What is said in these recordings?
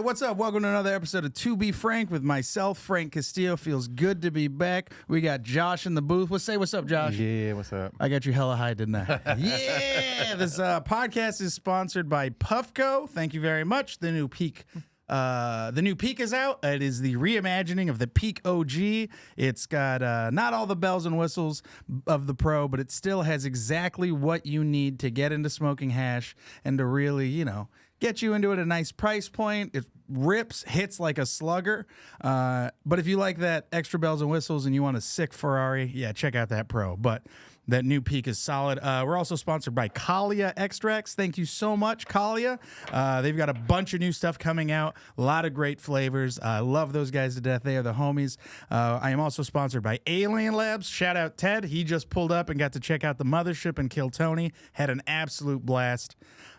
what's up? Welcome to another episode of To Be Frank with myself, Frank Castillo. Feels good to be back. We got Josh in the booth. What's up, Josh? Yeah, what's up? I got you hella high, didn't I? Yeah! This podcast is sponsored by Puffco. Thank you very much. The new Peak is out. It is the reimagining of the Peak OG. It's got not all the bells and whistles of the Pro, but it still has exactly what you need to get into smoking hash and to really, get you into it at a nice price point. It rips, hits like a slugger. But if you like that extra bells and whistles and you want a sick Ferrari, yeah, check out that Pro. But that new Peak is solid. We're also sponsored by Kalia Extracts. Thank you so much, Kalia. They've got a bunch of new stuff coming out. A lot of great flavors. I love those guys to death. They are the homies. I am also sponsored by Alien Labs. Shout out Ted. He just pulled up and got to check out the mothership and kill Tony. Had an absolute blast.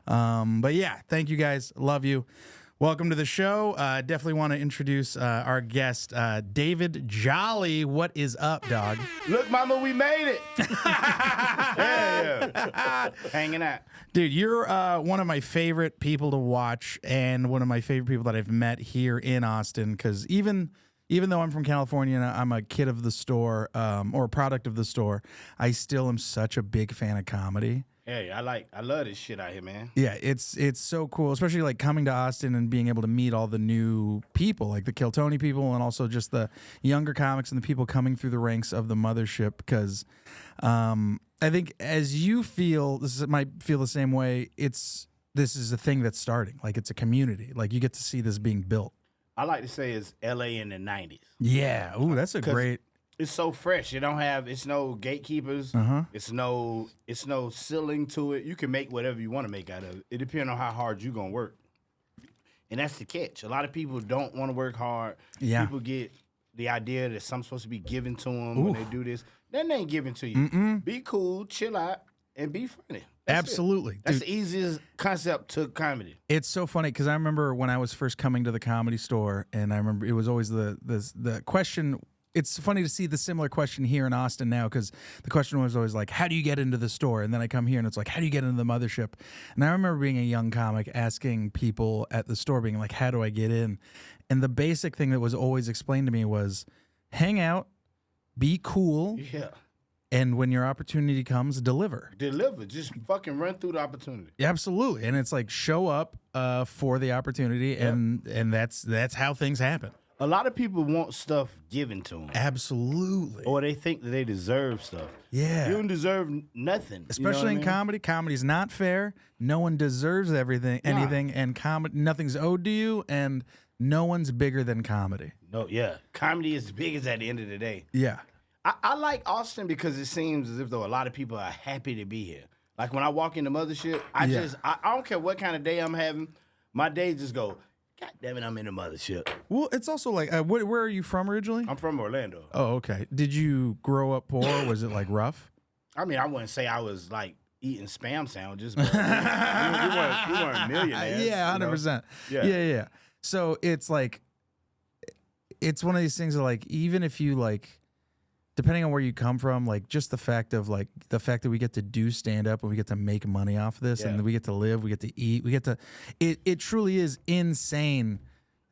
But yeah, thank you guys. Love you. Welcome to the show. Definitely want to introduce our guest, David Jolly. What is up, dog? Look, mama, we made it. yeah. Hanging out. Dude, you're one of my favorite people to watch and one of my favorite people that I've met here in Austin because even though I'm from California and I'm a kid of the store or a product of the store, I still am such a big fan of comedy. Hey, I love this shit out here, man. Yeah, it's so cool, especially like coming to Austin and being able to meet all the new people, like the Kill Tony people, and also just the younger comics and the people coming through the ranks of the mothership. Because I think as you feel, might feel the same way. This is a thing that's starting, like it's a community. Like you get to see this being built. I like to say it's L.A. in the 90s. Yeah, ooh, that's a great. It's so fresh. It's no gatekeepers. It's no ceiling to it. You can make whatever you want to make out of it. It depends on how hard you're gonna work. And that's the catch. A lot of people don't want to work hard. Yeah. People get the idea that something's supposed to be given to them when they do this. That ain't given to you. Be cool, chill out, and be funny. Absolutely. That's the easiest concept to comedy. It's so funny because I remember when I was first coming to the Comedy Store, and I remember it was always the question. It's funny to see the similar question here in Austin now because the question was always like, how do you get into the store? And then I come here and it's like, how do you get into the mothership? And I remember being a young comic asking people at the store, being like, how do I get in? And the basic thing that was always explained to me was hang out, be cool. Yeah. And when your opportunity comes, deliver. Just fucking run through the opportunity. Absolutely. And it's like show up for the opportunity, and that's how things happen. A lot of people want stuff given to them. Absolutely. Or they think that they deserve stuff. Yeah. You don't deserve nothing. Especially in comedy. Comedy's not fair. No one deserves anything, and nothing's owed to you, and no one's bigger than comedy. No, yeah. Comedy is big as at the end of the day. Yeah. I like Austin because it seems as if though a lot of people are happy to be here. Like when I walk in the mothership, I don't care what kind of day I'm having, my day just go, God damn it, I'm in the mothership. Well, it's also like, where are you from originally? I'm from Orlando. Oh, okay. Did you grow up poor? Was it like rough? I mean, I wouldn't say I was like eating Spam sandwiches, but we weren't millionaires. Yeah, 100%. Yeah. So it's like, it's one of these things that like, even if you like, depending on where you come from, like just the fact that we get to do stand up and we get to make money off this and we get to live, we get to eat, it truly is insane,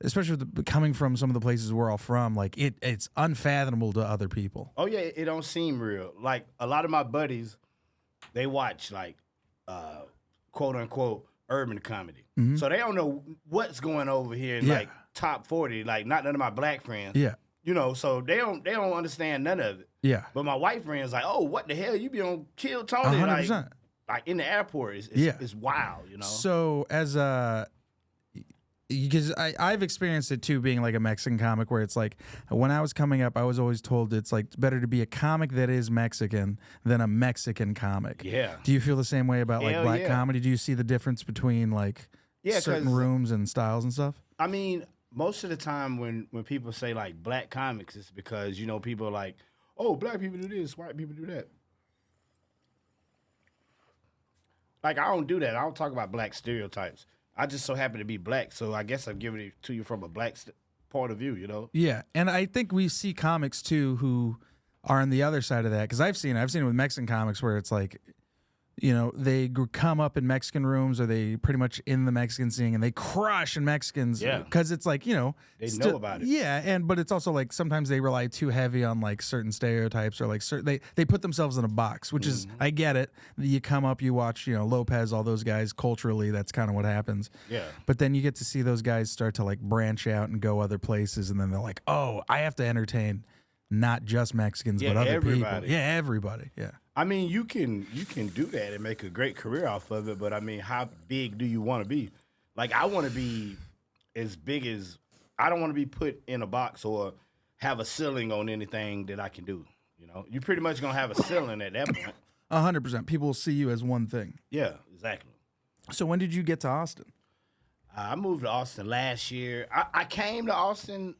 especially coming from some of the places we're all from. Like it's unfathomable to other people. Oh yeah, it don't seem real. Like a lot of my buddies, they watch like quote unquote urban comedy. So they don't know what's going over here in like top 40, like not none of my black friends. Yeah. So they don't understand none of it. Yeah. But my white friends like, oh, what the hell? You be on Kill Tony 100%. Like in the airport. It's wild, So as because I've experienced it too, being like a Mexican comic, where it's like when I was coming up, I was always told it's like better to be a comic that is Mexican than a Mexican comic. Yeah. Do you feel the same way about like Hell black yeah. comedy? Do you see the difference between like certain rooms and styles and stuff? I mean, most of the time when people say like black comics, it's because, people are like, oh, black people do this, white people do that. Like, I don't do that. I don't talk about black stereotypes. I just so happen to be black, so I guess I'm giving it to you from a black point of view, Yeah, and I think we see comics too who are on the other side of that, because I've seen it with Mexican comics where it's like you know, they come up in Mexican rooms, or they pretty much in the Mexican scene, and they crush in Mexicans. Yeah. Because it's like, you know, They know about it. Yeah, but it's also like sometimes they rely too heavy on like certain stereotypes, or like they put themselves in a box, which is, I get it. You come up, you watch, you know, Lopez, all those guys. Culturally, that's kind of what happens. Yeah. But then you get to see those guys start to like branch out and go other places, and then they're like, oh, I have to entertain not just Mexicans, but other everybody. people. Yeah, everybody. Yeah. I mean, you can do that and make a great career off of it, but I mean, how big do you want to be? Like, I want to be as big as, I don't want to be put in a box or have a ceiling on anything that I can do. You know, you pretty much gonna have a ceiling at that point. 100%. People will see you as one thing. Yeah, exactly. So when did you get to Austin? I moved to Austin last year. I came to Austin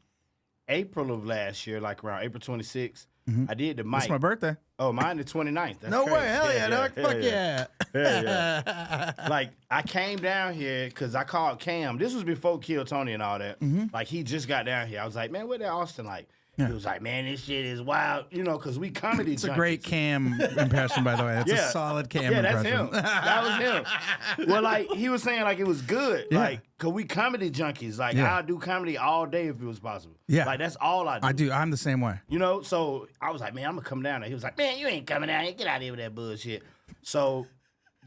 April of last year, like around April 26th. I did the mic. It's my birthday. Oh, mine the 29th. That's No crazy. way. Hell yeah, dog. Fuck yeah. Yeah. Like, I came down here because I called Cam. This was before Kill Tony and all that. Like, he just got down here. I was like, man, what that Austin like? He was like, man, this shit is wild. You know, because we comedy It's a great Cam impression, by the way. That's a solid Cam impression. Yeah, that's him. That was him. Well, like, he was saying, like, it was good. Yeah. Like, because we comedy junkies. Like, Yeah. I'll do comedy all day if it was possible. Yeah. Like, that's all I do. I do. I'm the same way. You know, so I was like, man, I'm going to come down there. He was like, man, you ain't coming down here. Get out of here with that bullshit. So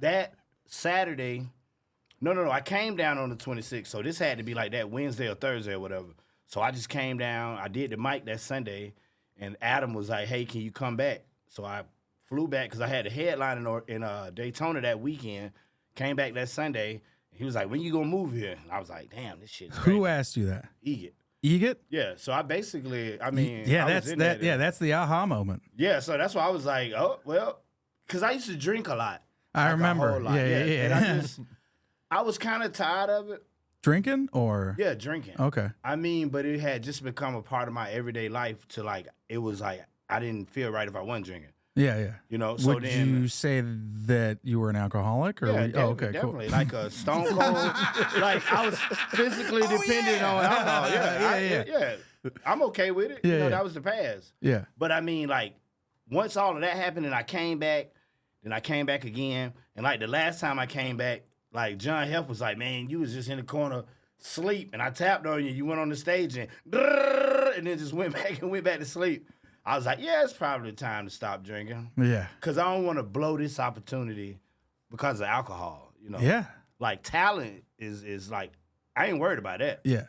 that Saturday, no, I came down on the 26th. So this had to be like that Wednesday or Thursday or whatever. So I just came down. I did the mic that Sunday. And Adam was like, hey, can you come back? So I flew back because I had a headline in Daytona that weekend. Came back that Sunday. He was like, when you going to move here? And I was like, damn, this shit's crazy. Who asked you that? Eget. Eget? Yeah, so I basically, I mean, Yeah, I was that's in that. there. Yeah, that's the aha moment. Yeah, so that's why I was like, oh, well, because I used to drink a lot. I Like, a remember. whole lot. Yeah. And I was kind of tired of it. Drinking or? Yeah, drinking. Okay. I mean, but it had just become a part of my everyday life to like, it was like, I didn't feel right if I wasn't drinking. Yeah. You know, so Would then. you say that you were an alcoholic? Or Yeah, were you, definitely, definitely. cool. Like a stone cold. Like, I was physically dependent on alcohol. Yeah. I'm okay with it. Yeah, you know, yeah. that was the past. Yeah. But I mean, like, once all of that happened and I came back, then I came back again. And like the last time I came back, like John Heff was like, man, you was just in the corner sleep. And I tapped on you. You went on the stage and then just went back to sleep. I was like, yeah, it's probably time to stop drinking. Yeah. Because I don't want to blow this opportunity because of alcohol, you know? Yeah. Like, talent is like, I ain't worried about that. Yeah.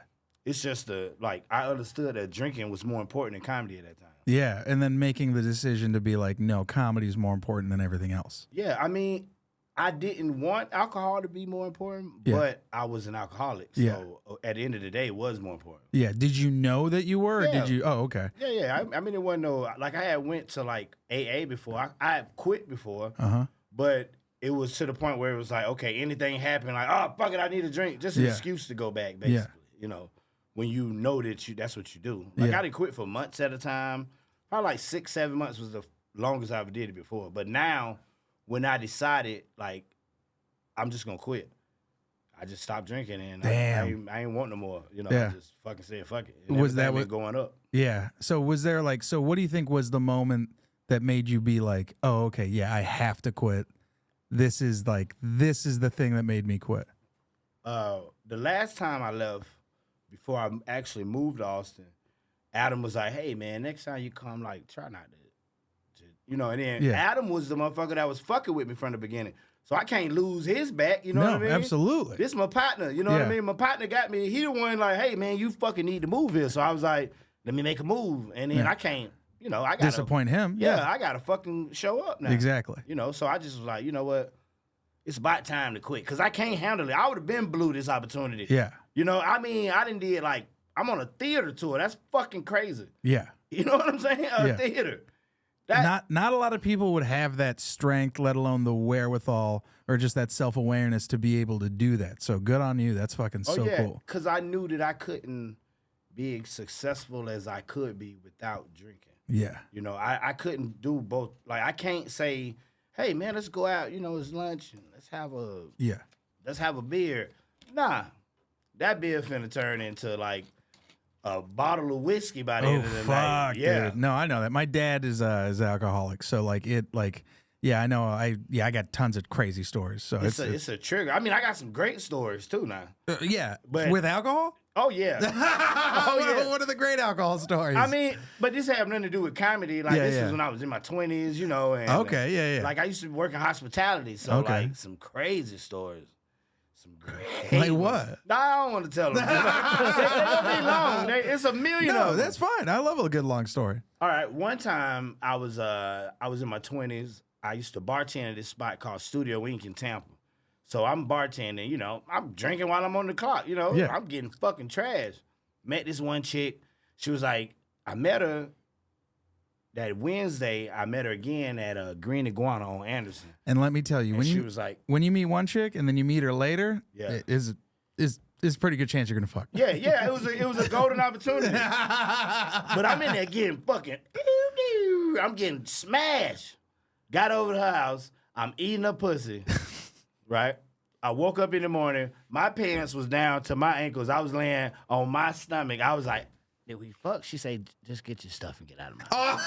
It's just I understood that drinking was more important than comedy at that time. Yeah. And then making the decision to be like, no, comedy is more important than everything else. Yeah, I mean, I didn't want alcohol to be more important, Yeah. but I was an alcoholic. So Yeah. at the end of the day, it was more important. Yeah. Did you know that you were? Or Yeah. did you? Oh, okay. Yeah. I mean, it wasn't no, like, I had went to, like, AA before. I had quit before, but it was to the point where it was like, okay, anything happened, like, oh, fuck it, I need a drink. Just an Yeah. excuse to go back, basically. You know, when you know that that's what you do. Like, Yeah. I didn't quit for months at a time. Probably like 6-7 months was the longest I ever did it before. But now, when I decided, like, I'm just gonna quit, I just stopped drinking and I ain't want no more. You know, Yeah. I just fucking said fuck it. And Was that everything what- been going up? Yeah. So was there like, so what do you think was the moment that made you be like, oh, okay, yeah, I have to quit. This is the thing that made me quit. The last time I left, before I actually moved to Austin, Adam was like, hey, man, next time you come, like, try not to you know, and then Yeah. Adam was the motherfucker that was fucking with me from the beginning. So I can't lose his back, you know what I mean? Absolutely. This my partner, you know what I Yeah. mean? My partner got me, he the one like, hey, man, you fucking need to move here. So I was like, let me make a move. And then Yeah. I can't, you know, I got to. Disappoint him. Yeah, I got to fucking show up now. Exactly. You know, so I just was like, you know what? It's about time to quit because I can't handle it. I would have been blew this opportunity. Yeah. You know, I mean, I didn't did like, I'm on a theater tour. That's fucking crazy. Yeah. You know what I'm saying? A Yeah. theater. Not a lot of people would have that strength, let alone the wherewithal or just that self-awareness to be able to do that. So good on you. That's fucking so cool. Because I knew that I couldn't be as successful as I could be without drinking. Yeah. You know, I couldn't do both. Like, I can't say, hey, man, let's go out. You know, it's lunch and let's have a beer. Nah, that beer finna turn into like a bottle of whiskey by the end of the night. Yeah. Dude. No, I know that. My dad is alcoholic, so like Yeah, I know. I got tons of crazy stories. So It's a trigger. I mean, I got some great stories too now. Yeah, But- with alcohol. Oh yeah. Oh yeah. What are the great alcohol stories? I mean, but this had nothing to do with comedy. Like this was when I was in my 20s, you know. And Okay, yeah. Like I used to work in hospitality, so Okay. like some crazy stories. Some great. Like ones. what? No, I don't want to tell them. they don't be long. It's a million No, of them. that's fine. I love a good long story. All right. One time I was in my 20s. I used to bartend at this spot called Studio Ink in Tampa. So I'm bartending, you know, I'm drinking while I'm on the clock, you know. Yeah. I'm getting fucking trash. Met this one chick. She was like, I met her that Wednesday. I met her again at Green Iguana on Anderson. And let me tell you, And when she you was like, when you meet one chick and then you meet her later, Yeah. it is a pretty good chance you're gonna fuck. yeah, it was a golden opportunity. But I'm in there getting fucking, I'm getting smashed. Got over to her house. I'm eating her pussy, right? I woke up in the morning. My pants was down to my ankles. I was laying on my stomach. I was like, did we fuck? She said, just get your stuff and get out of my house.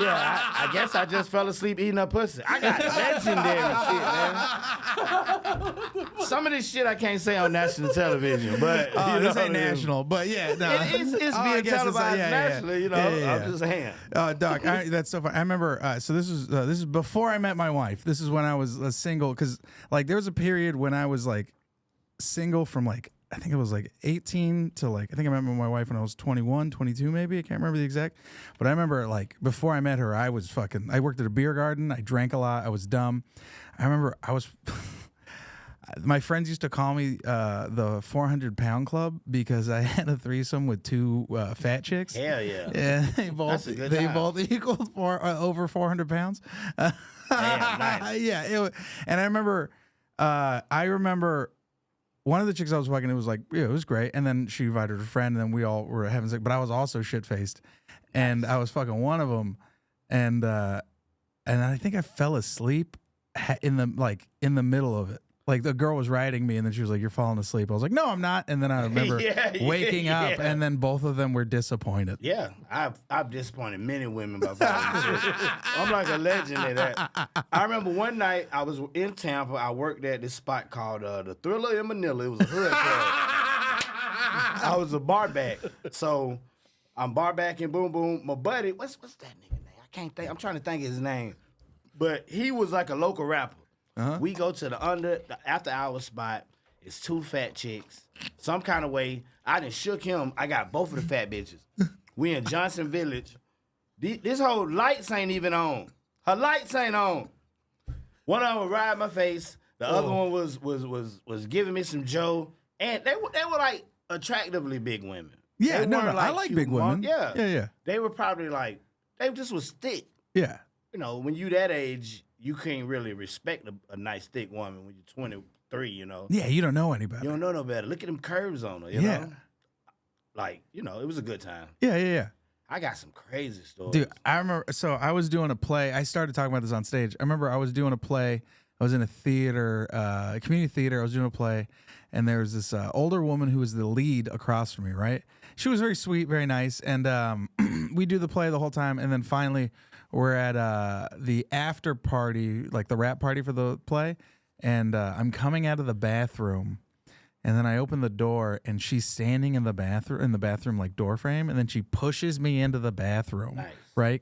Yeah, I guess I just fell asleep eating her pussy. I got legendary shit, man. Some of this shit I can't say on national television, but you This know, ain't national, but yeah, no. It's Oh, I being guess televised nationally, you know. I'm just saying. Doc, that's so funny. I remember. So this is before I met my wife. This is when I was single, because like there was a period when I was like single from like I think it was like 18 to like I think I met my wife when I was 21, 22 maybe. I can't remember the exact, but I remember like before I met her, I was fucking. I worked at a beer garden. I drank a lot. I was dumb. I remember I was. My friends used to call me the 400-pound club because I had a threesome with two fat chicks. Hell yeah. Yeah, they That's a good time. both equaled over 400 pounds. Damn, nice. Yeah, and I remember one of the chicks I was fucking. It was like, yeah, it was great. And then she invited her friend, and then we all were having sex. But I was also shit faced, and I was fucking one of them, and I think I fell asleep in the middle of it. Like the girl was riding me, and then she was like, "You're falling asleep." I was like, "No, I'm not." And then I remember waking up, and then both of them were disappointed. Yeah, I've disappointed many women by falling asleep. I'm like a legend at that. I remember one night I was in Tampa. I worked at this spot called the Thriller in Manila. It was a hood club. I was a bar back, so I'm bar backing. Boom, boom. My buddy, what's that nigga name? I can't think. I'm trying to think of his name, but he was like a local rapper. We go to the after hour spot. It's two fat chicks. Some kind of way, I done shook him. I got both of the fat bitches. We in Johnson Village. This whole lights ain't even on. Her lights ain't on. One of them would ride my face. The other one was giving me some Joe. And they were like attractively big women. Yeah, They no, weren't I like big women. Yeah. They were probably like, they just was thick. Yeah. You know, when you that age, you can't really respect a nice thick woman when you're 23, you know. Yeah, you don't know any better. You don't know no better. Look at them curves on her, you Yeah. know? Like, you know, it was a good time. Yeah. I got some crazy stories. Dude, I remember. So I was doing a play. I started talking about this on stage. I remember I was doing a play. I was in a theater, a community theater. I was doing a play, and there was this older woman who was the lead across from me. Right? She was very sweet, very nice, and we do the play the whole time. And then finally, we're at the after party, like the rap party for the play, and I'm coming out of the bathroom. And then I open the door, and she's standing in the bathroom like door frame, and then she pushes me into the bathroom. Nice. Right?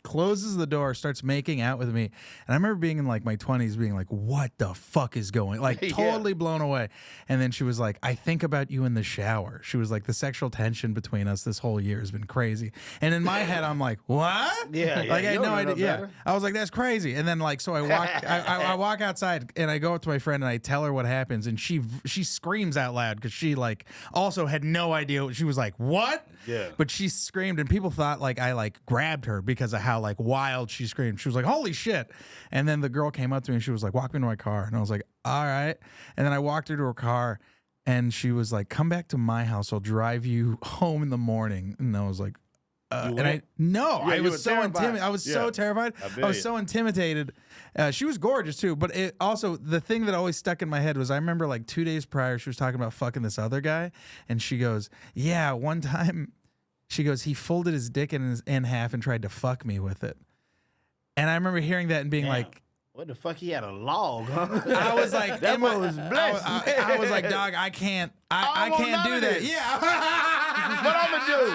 Closes the door, starts making out with me. And I remember being in like my 20s being like, what the fuck is going? Like Yeah. totally blown away. And then she was like, I think about you in the shower. She was like, the sexual tension between us this whole year has been crazy. And in my head, I'm like, what? Yeah, Like I had you no don't know idea. no Yeah. better. I was like, that's crazy. And then like, so I walk, I walk outside and I go up to my friend and I tell her what happens. And she screams out loud because she like also had no idea. She was like, what? Yeah. But she screamed and people thought like I like grabbed her because of how like wild she screamed. She was like, holy shit. And then the girl came up to me and she was like, walk me to my car. And I was like, all right. And then I walked her to her car and she was like, come back to my house. I'll drive you home in the morning. And I was like, I you was were so terrified. intimidated. I was so Yeah. terrified. I was so intimidated. She was gorgeous too, but it also the thing that always stuck in my head was I remember like 2 days prior she was talking about fucking this other guy, and she goes, "Yeah, one time," she goes, "he folded his dick in half and tried to fuck me with it." And I remember hearing that and being Damn. like, What the fuck? He had a log, huh? I was like, that in my- boy was blessed. I was like, dog, I can't want do none of that. this. Yeah. What I'm gonna do?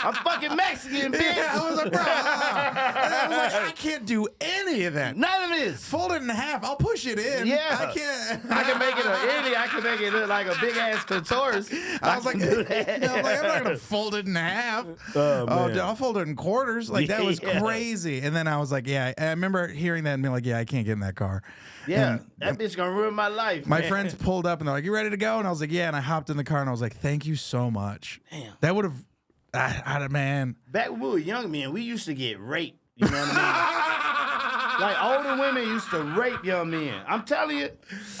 I'm fucking Mexican, bitch. Yeah, I was like, bro. And I was like, I can't do any of that. None of this. Fold it in half. I'll push it in. Yeah. I can't. I can make it an itty. I can make it look like a big ass clitoris. I was like, can do that. I'm not gonna fold it in half. Oh, man. Dude, I'll fold it in quarters. Like that was Yeah. crazy. And then I was like, yeah. I remember hearing that and being like, yeah, I can't get in that car. Yeah, And that bitch gonna ruin my life. my man. friends pulled up and they're like, "You ready to go?" And I was like, "Yeah." And I hopped in the car and I was like, "Thank you so much." Damn. That would have, man. Back when we were young men, we used to get raped. You know what I mean? Like older women used to rape young men. I'm telling you,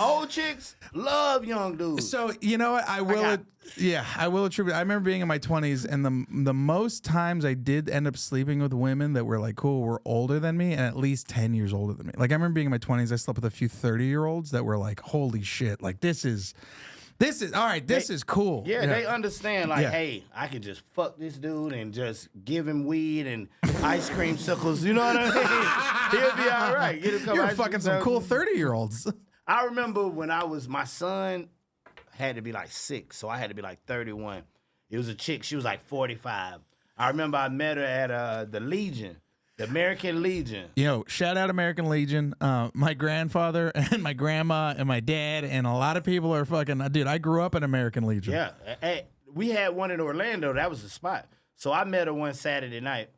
old chicks love young dudes. So you know what? I will attribute. I remember being in my 20s, and the most times I did end up sleeping with women that were like cool, were older than me, and at least 10 years older than me. Like I remember being in my 20s, I slept with a few 30-year-olds that were like, holy shit, like this is all right. This is cool. Yeah, they understand. Like, Yeah. hey, I can just fuck this dude and just give him weed and ice cream circles. You know what I mean? He'll be all right. Get him some You're ice cream fucking some cool circles. 30-year-olds. I remember when my son had to be like 6, so I had to be like 31. It was a chick. She was like 45. I remember I met her at the Legion, the American Legion. You know, shout out American Legion. My grandfather and my grandma and my dad and a lot of people are fucking. Dude, I grew up in American Legion. Yeah, hey, we had one in Orlando. That was the spot. So I met her one Saturday night.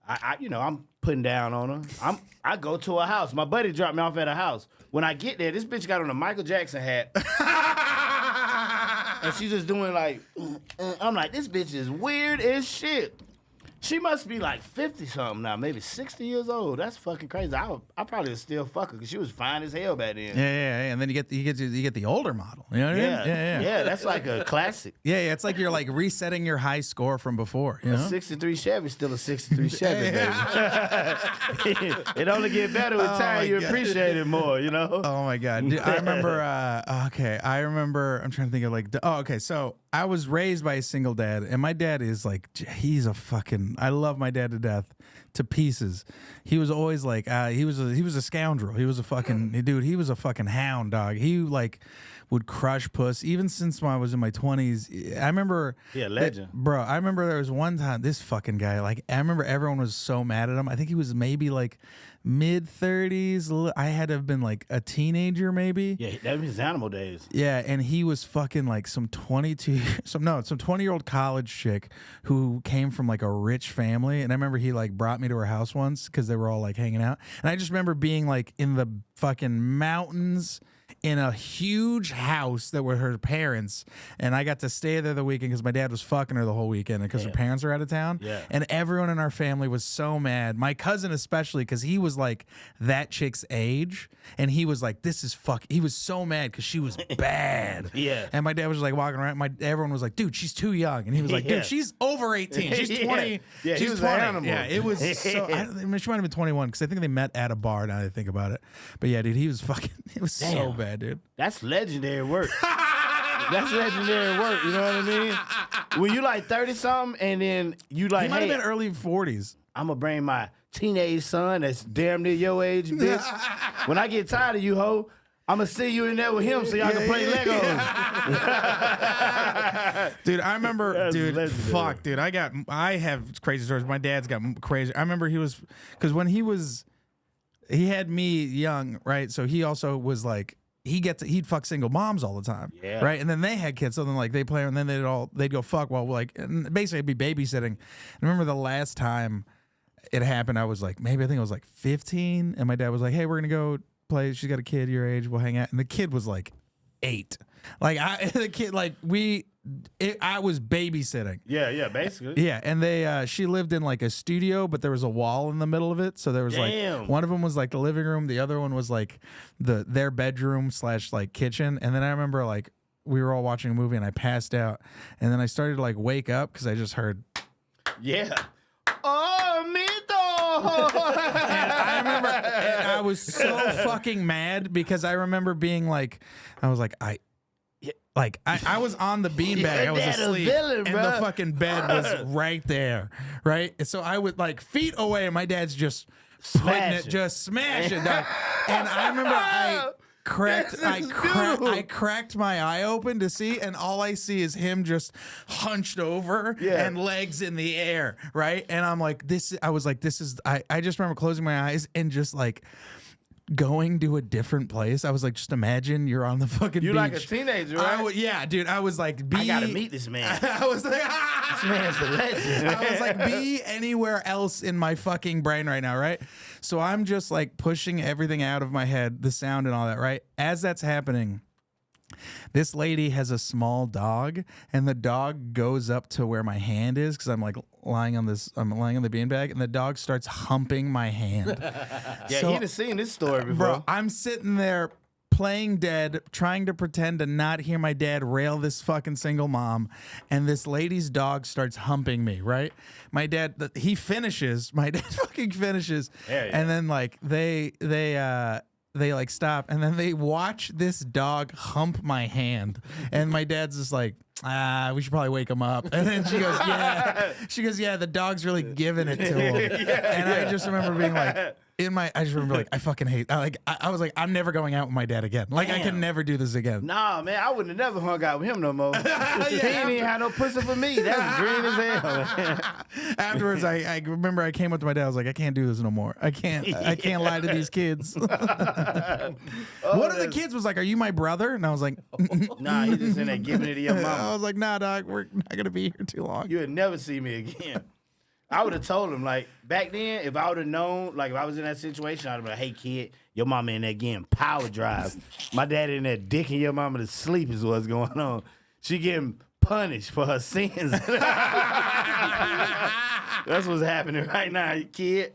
I'm putting down on her. I go to her house. My buddy dropped me off at her house. When I get there, this bitch got on a Michael Jackson hat. And she's just doing like, I'm like, this bitch is weird as shit. She must be like 50 something now, maybe 60 years old. That's fucking crazy. I probably would still fuck her because she was fine as hell back then. Yeah. And then you get the older model. You know what I mean? Yeah, that's like a classic. Yeah, it's like you're like resetting your high score from before. You A know? 63 Chevy still a 63 Chevy, baby. It only get better with Oh, time. my You God. appreciate it more, you know? Oh my god! Dude, I remember. I'm trying to think of like. Okay. So I was raised by a single dad, and my dad is like, he's a fucking. I love my dad to death, to pieces. He was always like, he was a scoundrel. He was a fucking dude. He was a fucking hound dog. He like would crush puss even since when I was in my 20s. I remember. Yeah, legend. Bro, I remember there was one time this fucking guy, like, I remember everyone was so mad at him. I think he was maybe like mid 30s. I had to have been like a teenager, maybe. Yeah, that was his animal days. Yeah, and he was fucking like some 20-year-old college chick who came from like a rich family. And I remember he like brought me to her house once because they were all like hanging out. And I just remember being like in the fucking mountains in a huge house that were her parents, and I got to stay there the weekend because my dad was fucking her the whole weekend because her parents were out of town. Yeah. And everyone in our family was so mad. My cousin especially, because he was like that chick's age, and he was like, "This is fuck." He was so mad because she was bad. Yeah. And my dad was like walking around. Everyone was like, "Dude, she's too young," and he was like, "Dude, Yeah. she's over 18. She's 20. Yeah, he she's was 20." an animal. Yeah, it was so. I mean, she might have been 21 because I think they met at a bar. Now that I think about it, but yeah, dude, he was fucking. It was so Damn. bad, dude. That's legendary work. That's legendary work, you know what I mean? When you like 30-something and then you like, He might hey, have been early 40s. I'm going to bring my teenage son that's damn near your age, bitch. When I get tired of you, ho, I'm going to see you in there with him so y'all can play Legos. Dude, I remember, That's dude, legendary. fuck, dude. I have crazy stories. My dad's got crazy. I remember because when he had me young, right? So he also was like, he'd fuck single moms all the time, Yeah. right? And then they had kids, so then like they play, and then they'd go fuck while like, and basically it'd be babysitting. I remember the last time it happened, I was like, I think I was like 15, and my dad was like, "Hey, we're gonna go play. She's got a kid your age. We'll hang out." And the kid was like 8. Like I was babysitting. Yeah, basically. Yeah, and she lived in like a studio, but there was a wall in the middle of it. So there was Damn. like one of them was like the living room, the other one was like their bedroom / like kitchen. And then I remember like we were all watching a movie and I passed out, and then I started to like wake up because I just heard. Yeah. Oh, mito! And I remember, and I was so fucking mad because I remember being like, I was like, Like I was on the beanbag, I was Dad a asleep, villain, and bro. the fucking bed was right there, right? And so I would like feet away, and my dad's just putting Smashing. it, just smashing, dog. And I remember I cracked my eye open to see, and all I see is him just hunched over Yeah. and legs in the air, right? And I'm like, I was like, this is. I just remember closing my eyes and just like going to a different place. I was like, just imagine you're on the fucking You beach. like a teenager, right? Yeah, dude. I was like, I gotta meet this man. I was like, This man's a legend. I was like, be anywhere else in my fucking brain right now, right? So I'm just like pushing everything out of my head, the sound and all that, right? As that's happening, this lady has a small dog, and the dog goes up to where my hand is because I'm like lying on the beanbag, and the dog starts humping my hand. Yeah, So- he'd have seen this story before. Bro, I'm sitting there playing dead, trying to pretend to not hear my dad rail this fucking single mom, and this lady's dog starts humping me, right? My dad, he finishes. My dad fucking finishes. Yeah, yeah. And then like they like stop, and then they watch this dog hump my hand, and my dad's just like, we should probably wake him up. And then she goes, yeah. She goes, yeah, the dog's really giving it to him. I just remember being like, I just remember like, I fucking hate. I was like, I'm never going out with my dad again. Like, I can Damn. never do this again. Nah, man, I wouldn't have never hung out with him no more. He ain't even had no pussy for me. That's green as hell. Afterwards, I remember I came up to my dad. I was like, I can't do this no more. I can't lie to these kids. One of the kids was like, "Are you my brother?" And I was like, Nah, he just in there giving it to your I mama. was like, "Nah, dog, we're not gonna be here too long." You would never see me again. I would have told him, like, back then, if I would have known, like, if I was in that situation, I'd have been like, hey, kid, your mama in there getting power drive. My dad in there dicking your mama to sleep is what's going on. She getting punished for her sins. That's what's happening right now, kid.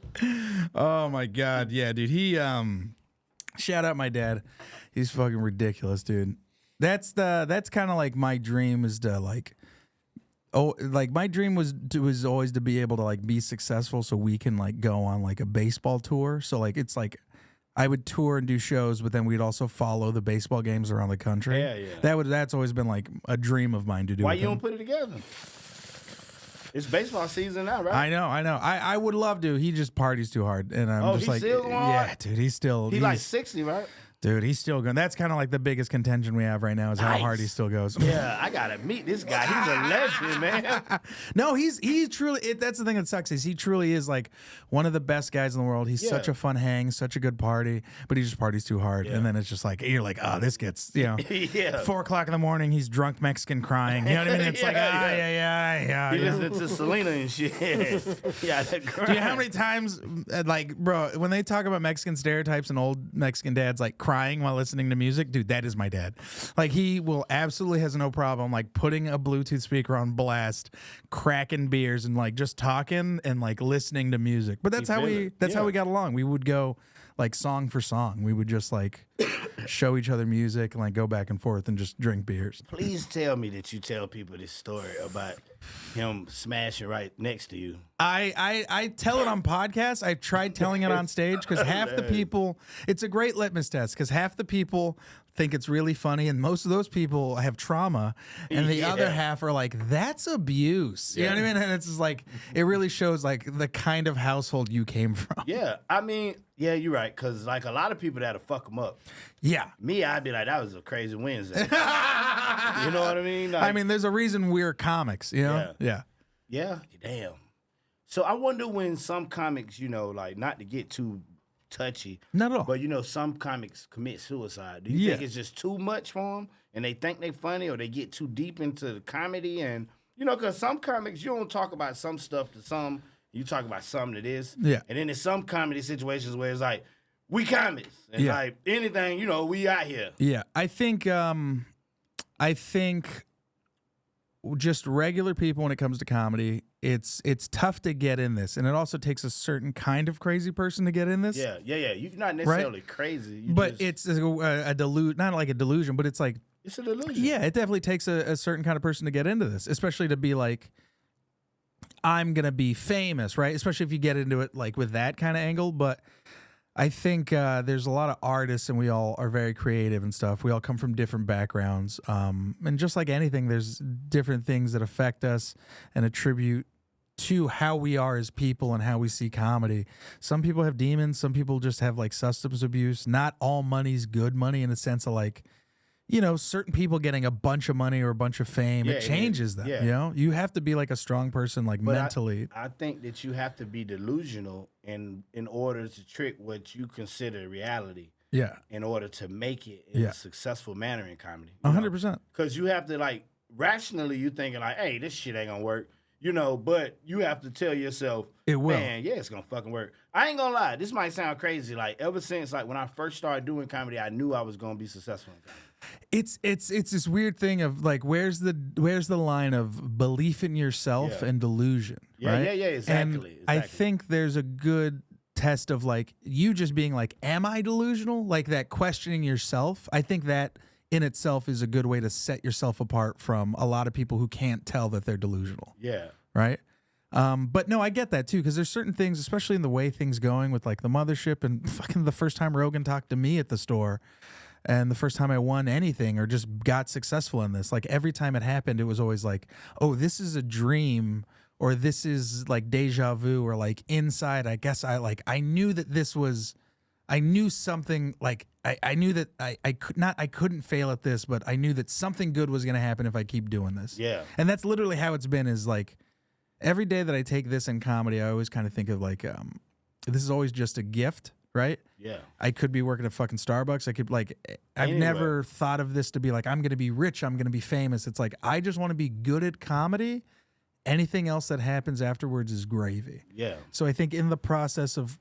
Oh my god, yeah, dude. He shout out my dad. He's fucking ridiculous, dude. That's kind of like my dream is to like my dream was always to be able to like be successful so we can like go on like a baseball tour. So like it's like I would tour and do shows, but then we'd also follow the baseball games around the country. Yeah, yeah. That's always been like a dream of mine to do. Why with you him. don't put it together? It's baseball season now, right? I know. I would love to. He just parties too hard, and I'm just he's like, still going? yeah, dude. He's like 60, right? dude. He's still going. That's kind of like the biggest contention we have right now is how Nice. hard he still goes. Yeah, I gotta meet this guy. He's a legend, man. No, he truly. That's the thing that sucks is he truly is like one of the best guys in the world. He's Yeah. such a fun hang, such a good party, but he just parties too hard, and then it's just like you're like, oh, this gets Yeah. 4 o'clock in the morning. He's drunk Mexican crying. You know what I mean? It's like Yeah. He yeah. listening to Selena and shit. Yeah, that Do you know how many times, like, bro, when they talk about Mexican stereotypes and old Mexican dads like crying while listening to music, dude, that is my dad. Like, he will absolutely has no problem like putting a Bluetooth speaker on blast, cracking beers, and like just talking and like listening to music. But that's You how feel we it. that's how Yeah. we got along. We would go like song for song. We would just like show each other music and like go back and forth and just drink beers. Please tell me that you tell people this story about him smashing right next to you. I tell it on podcasts. I've tried telling it on stage because half the people, it's a great litmus test because half the people think it's really funny and most of those people have trauma and the other Yeah. half are like, that's abuse. You know what I mean? And it's just like, it really shows like the kind of household you came from. Yeah, I mean, yeah, you're right. Because, like, a lot of people that'll fuck him up. Yeah. Me, I'd be like, that was a crazy Wednesday. You know what I mean? Like, I mean, there's a reason we're comics, you know? Yeah. yeah, damn. So I wonder when some comics, you know, like, not to get too touchy, Not at all. but, you know, some comics commit suicide. Do you Yeah. think it's just too much for them and they think they funny or they get too deep into the comedy? And, you know, because some comics, you don't talk about some stuff to some, you talk about something that is. Yeah. And then there's some comedy situations where it's like, we comics. And Yeah. like anything, you know, we out here. Yeah, I think just regular people when it comes to comedy, it's tough to get in this, and it also takes a certain kind of crazy person to get in this. Yeah. You're not necessarily crazy. But it's a delusion, not like a delusion, but it's like, it's a delusion. yeah, it definitely takes a certain kind of person to get into this, especially to be like, I'm gonna be famous, right? Especially if you get into it like with that kind of angle. But I think there's a lot of artists, and we all are very creative and stuff. We all come from different backgrounds, and just like anything, there's different things that affect us and attribute to how we are as people and how we see comedy. Some people have demons. Some people just have like substance abuse. Not all money's good money in the sense of like, you know, certain people getting a bunch of money or a bunch of fame, it changes them. Yeah. You know, you have to be like a strong person, like But mentally. I think that you have to be delusional in order to trick what you consider reality. Yeah, In order to make it in a successful manner in comedy. 100%. Because you have to like rationally, you thinking like, hey, this shit ain't gonna work. You know, but you have to tell yourself, It will. man, yeah, it's gonna fucking work. I ain't gonna lie, this might sound crazy. Like ever since like when I first started doing comedy, I knew I was gonna be successful in comedy. It's this weird thing of like where's the line of belief in yourself and delusion, Yeah, right? yeah, exactly. And I think there's a good test of like you just being like, am I delusional? Like that questioning yourself. I think that in itself is a good way to set yourself apart from a lot of people who can't tell that they're delusional, Yeah. right? But no, I get that too, because there's certain things, especially in the way things going with like the mothership and fucking the first time Rogan talked to me at the store and the first time I won anything or just got successful in this, like every time it happened, it was always like, oh, this is a dream or this is like deja vu or like inside. I guess I knew that this was, I knew something like I knew that I couldn't fail at this, but I knew that something good was going to happen if I keep doing this. Yeah. And that's literally how it's been is like every day that I take this in comedy, I always kind of think of like, this is always just a gift, right? Yeah. I could be working at fucking Starbucks. I could like, I've Anywhere. never thought of this to be like, I'm going to be rich. I'm going to be famous. It's like, I just want to be good at comedy. Anything else that happens afterwards is gravy. Yeah. So I think in the process of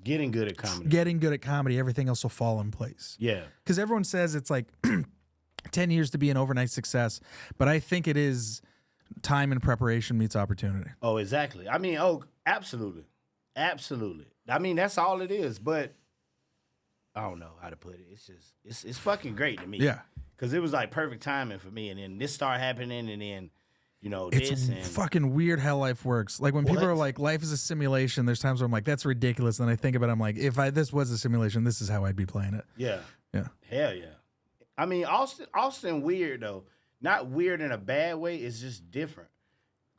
Getting good at comedy. getting good at comedy, everything else will fall in place. Yeah. Because everyone says it's like 10 years to be an overnight success, but I think it is time and preparation meets opportunity. Oh, exactly. I mean, oh, absolutely. Absolutely. I mean, that's all it is, but I don't know how to put it. It's just, it's fucking great to me. Yeah. Because it was like perfect timing for me. And then this started happening, and then, you know, It's this and fucking weird how life works. Like when people What? are like, life is a simulation, there's times where I'm like, that's ridiculous. And then I think about it, I'm like, if this was a simulation, this is how I'd be playing it. yeah. Yeah. Hell yeah. I mean, Austin weird though. Not weird in a bad way. It's just different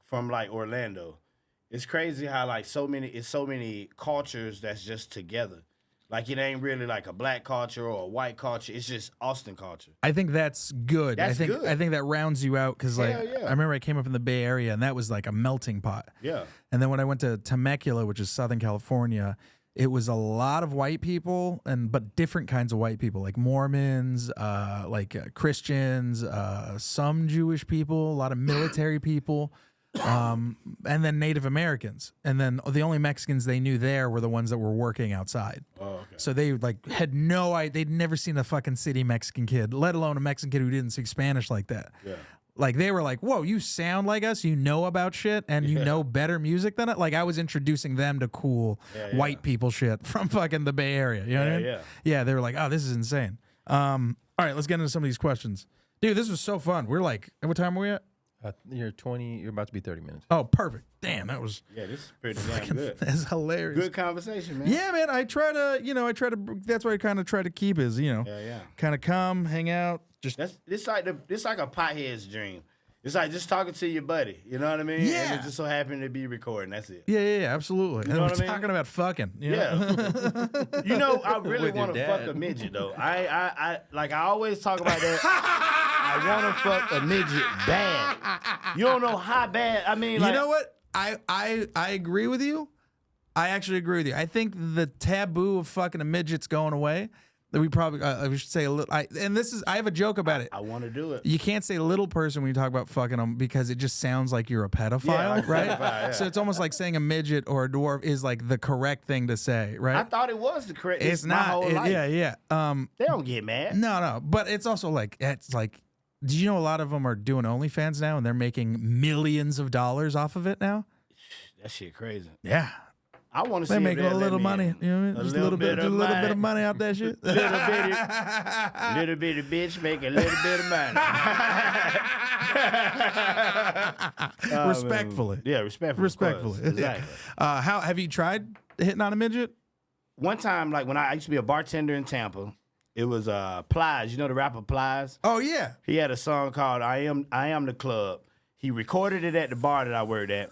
from like Orlando. It's crazy how like so many cultures that's just together. Like it ain't really like a black culture or a white culture. It's just Austin culture. I think that's good. That's good. I think that rounds you out because like Hell yeah. I remember I came up in the Bay Area and that was like a melting pot. Yeah. And then when I went to Temecula, which is Southern California, it was a lot of white people but different kinds of white people, like Mormons, Christians, some Jewish people, a lot of military people, and then Native Americans. And then the only Mexicans they knew there were the ones that were working outside. Oh, okay. So they like had no idea. They'd never seen a fucking city Mexican kid, let alone a Mexican kid who didn't speak Spanish like that. Yeah. Like they were like, whoa, you sound like us, you know about shit, and you know better music than it. Like I was introducing them to cool white people shit from fucking the Bay Area. You know what I mean? Yeah. Yeah, they were like, oh, this is insane. All right, let's get into some of these questions. Dude, this was so fun. We're like, what time are we at? You're about to be 30 minutes. Oh, perfect. Damn, that was Yeah, this is pretty damn good. that's hilarious. Good conversation, man. Yeah, man. I try to, that's what I kind of try to keep is, Yeah. kind of come, hang out, just This like a pothead's dream. It's like just talking to your buddy. You know what I mean? Yeah. And it just so happened to be recording. That's it. yeah, absolutely. And know we're what I mean? talking about fucking. You know? Yeah. You know, I really With your want to fuck dad. a midget though. I always talk about that. I want to fuck a midget bad. You don't know how bad. I mean, like, You know what? I agree with you. I actually agree with you. I think the taboo of fucking a midget's going away. That we probably we should say a little. I have a joke about it. I want to do it. You can't say little person when you talk about fucking them because it just sounds like you're a pedophile, Yeah, like a right? pedophile, yeah. So it's almost like saying a midget or a dwarf is like the correct thing to say, right? I thought it was the correct. it's my not. whole life. Yeah. They don't get mad. No, but it's also like did you know a lot of them are doing OnlyFans now and they're making millions of dollars off of it now? That shit crazy. Yeah. I want to see They're if making they'll a let little me money. in. You know what I mean? Just a little bit of money out that shit. Little bitty bitch make a little bit of money. Respectfully. Yeah, respectfully. Respectfully. Exactly. How have you tried hitting on a midget? one time, like when I used to be a bartender in Tampa, it was Plies. You know the rapper Plies? Oh yeah. He had a song called I Am the Club. He recorded it at the bar that I worked at.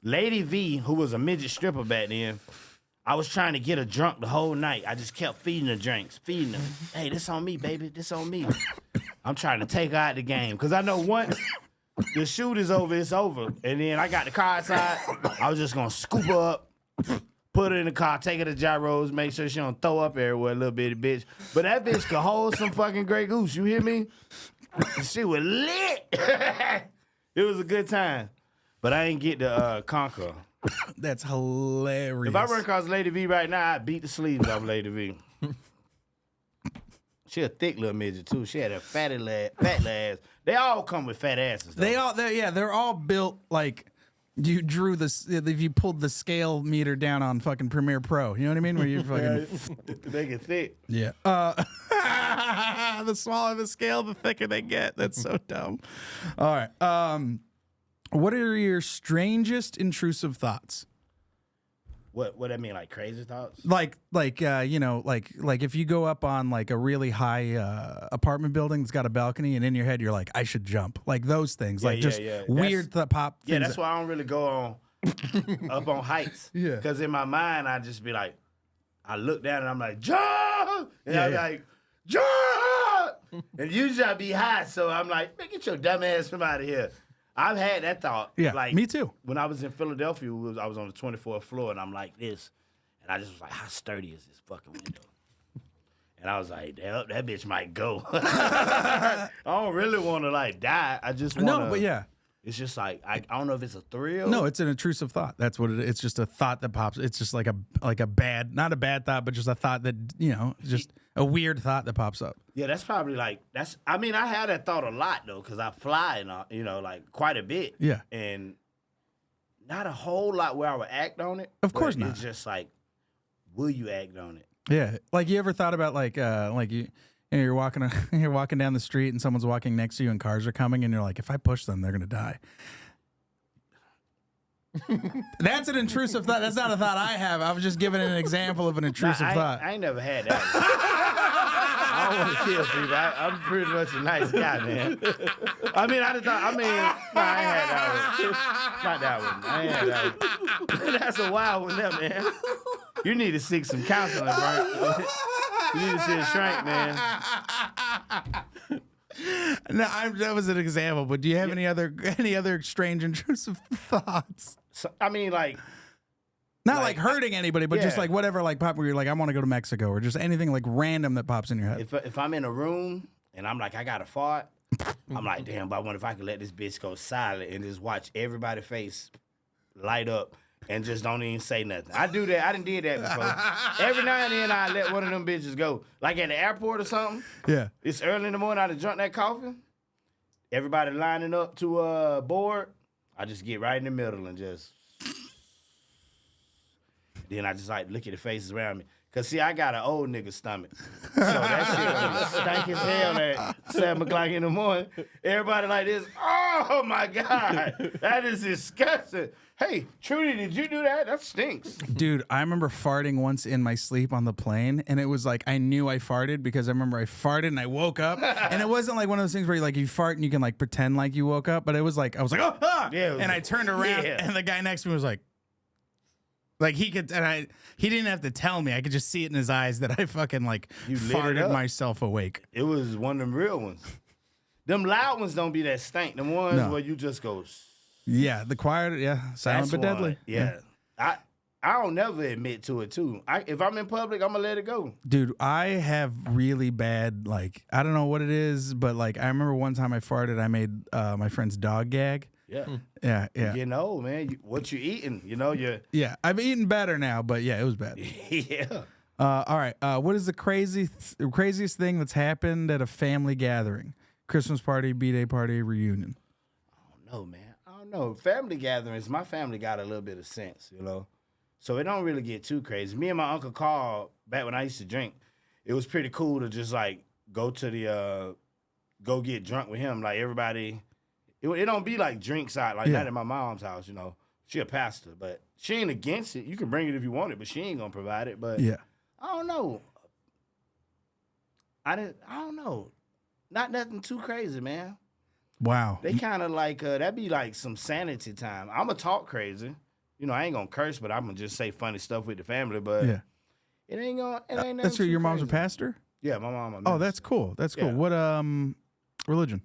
Lady V, who was a midget stripper back then, I was trying to get her drunk the whole night. I just kept feeding her drinks, feeding her. Hey, this on me, baby. This on me. I'm trying to take her out the game. Because I know once the shoot is over, it's over. And then I got the car outside. I was just going to scoop her up, put her in the car, take her to Gyros, make sure she don't throw up everywhere, little bitty bitch. But that bitch could hold some fucking Grey Goose. You hear me? She was lit. It was a good time. But I ain't get to conquer. That's hilarious. If I run across Lady V right now, I'd beat the sleeves off Lady V. She a thick little midget too. She had a fat little ass. They all come with fat asses. Though. They're all built like you drew this. If you pulled the scale meter down on fucking Premiere Pro, you know what I mean? Where you fucking they get thick. yeah. The smaller the scale, the thicker they get. That's so dumb. All right. What are your strangest intrusive thoughts? What I mean, like crazy thoughts? Like you know, like if you go up on like a really high apartment building that's got a balcony, and in your head you're like, I should jump. Like those things, weird pop. Yeah, things that's why I don't really go on up on heights. Yeah, because in my mind I just be like, I look down and I'm like, jump, and I'm like, jump, and usually I be high, so I'm like, man, get your dumb ass from out of here. I've had that thought. Yeah, like, me too. When I was in Philadelphia, I was on the 24th floor, and I'm like this. And I just was like, how sturdy is this fucking window? And I was like, that bitch might go. I don't really want to, like, die. I just want to. No, but yeah. It's just like, I don't know if it's a thrill. No, it's an intrusive thought. That's what it is. It's just a thought that pops. It's just like a bad, not a bad thought, but just a thought that, you know, just a weird thought that pops up. Yeah, that's probably like, I mean, I had that thought a lot, though, because I fly, and you know, like, quite a bit. Yeah. And not a whole lot where I would act on it. Of course not. It's just like, will you act on it? Yeah. Like, you ever thought about, like you're walking down the street and someone's walking next to you and cars are coming and you're like, if I push them, they're going to die. That's an intrusive thought. That's not a thought I have. I was just giving an example of an intrusive thought. I ain't never had that. I don't want to kill people. I'm pretty much a nice guy, man. I mean, I ain't had that one. Not that one. I ain't had that one. That's a wild one there, man. You need to seek some counseling, right? You need to see a shrink, man. No, that was an example. But do you have any other strange intrusive thoughts? So, I mean, like, not like hurting anybody, but just yeah. like whatever, like pop where you're like, I want to go to Mexico, or just anything like random that pops in your head. if I'm in a room and I'm like, I got to fart, I'm like, damn, but I wonder if I could let this bitch go silent and just watch everybody's face light up and just don't even say nothing. I do that. I done did that before. Every now and then I let one of them bitches go. Like at the airport or something. Yeah. It's early in the morning. I done drunk that coffee. Everybody lining up to board. I just get right in the middle and just. Then I just like look at the faces around me. Cause see, I got an old nigga stomach. So that shit stank as hell at 7 o'clock in the morning. Everybody like this, oh my God. That is disgusting. Hey, Trudy, did you do that? That stinks. Dude, I remember farting once in my sleep on the plane, and it was like I knew I farted because I remember I farted and I woke up, and it wasn't like one of those things where you fart and you can like pretend like you woke up, but it was like I was like, oh, ah! Yeah, and I turned around, and the guy next to me was like he could, and he didn't have to tell me. I could just see it in his eyes that I fucking like farted myself awake. It was one of them real ones. Them loud ones don't be that stank. Them ones where you just go. Yeah, the quiet, silent but deadly. Yeah. I don't never admit to it too. If I'm in public, I'm gonna let it go. Dude, I have really bad, like, I don't know what it is, but like I remember one time I farted, I made my friend's dog gag. Yeah. Yeah. You're getting old, man. What you eating? You know, Yeah, I've eaten better now, but yeah, it was bad. Yeah. All right. What is the craziest thing that's happened at a family gathering? Christmas party, B-Day party, reunion. I don't know, man. I don't know. Family gatherings, my family got a little bit of sense, you know. So it don't really get too crazy. Me and my Uncle Carl, back when I used to drink, it was pretty cool to just like go to the go get drunk with him. Like everybody, it don't be like drinks out, like not at my mom's house, you know. She a pastor, but she ain't against it. You can bring it if you want it, but she ain't gonna provide it. But yeah. I don't know. I don't know. Not nothing too crazy, man. Wow. They kind of like that'd be like some sanity time. I'ma talk crazy. You know, I ain't gonna curse, but I'm gonna just say funny stuff with the family. But Yeah. it ain't nothing That's your too mom's a crazy. pastor? Yeah, my mom. Oh, that's cool. That's cool. Yeah. What religion?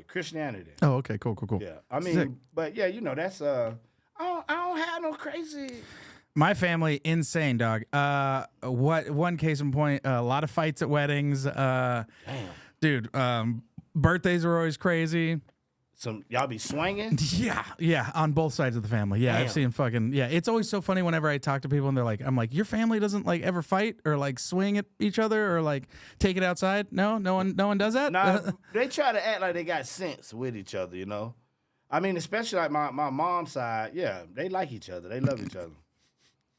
Christianity. Oh, okay. Cool. Yeah, I mean, Sick. but yeah, you know, that's I don't have no crazy. My family, insane, dog. What one case in point? A lot of fights at weddings. Damn. Dude. Birthdays are always crazy. Y'all be swinging. Yeah, on both sides of the family. Yeah, I've Damn. seen it's always so funny whenever I talk to people and they're like, I'm like, your family doesn't like ever fight or like swing at each other or like take it outside? No one does that? Nah, they try to act like they got sense with each other, you know. I mean, especially like my mom's side, yeah, they like each other. They love each other.